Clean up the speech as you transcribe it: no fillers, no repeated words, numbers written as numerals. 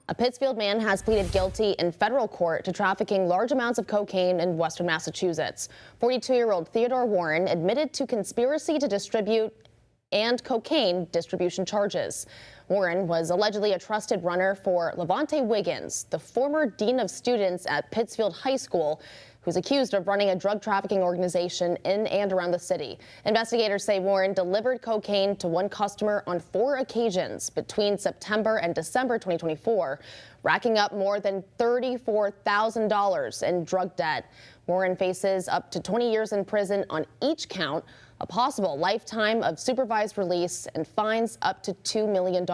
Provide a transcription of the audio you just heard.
A Pittsfield man has pleaded guilty in federal court to trafficking large amounts of cocaine in western Massachusetts. 42-year-old Theodore Warren admitted to conspiracy to distribute and cocaine distribution charges. Warren was allegedly a trusted runner for Lavante Wiggins, the former dean of students at Pittsfield High School, who's accused of running a drug trafficking organization in and around the city. Investigators say Warren delivered cocaine to one customer on 4 occasions between September and December 2024, racking up more than $34,000 in drug debt. Warren faces up to 20 years in prison on each count, a possible lifetime of supervised release, and fines up to $2 million.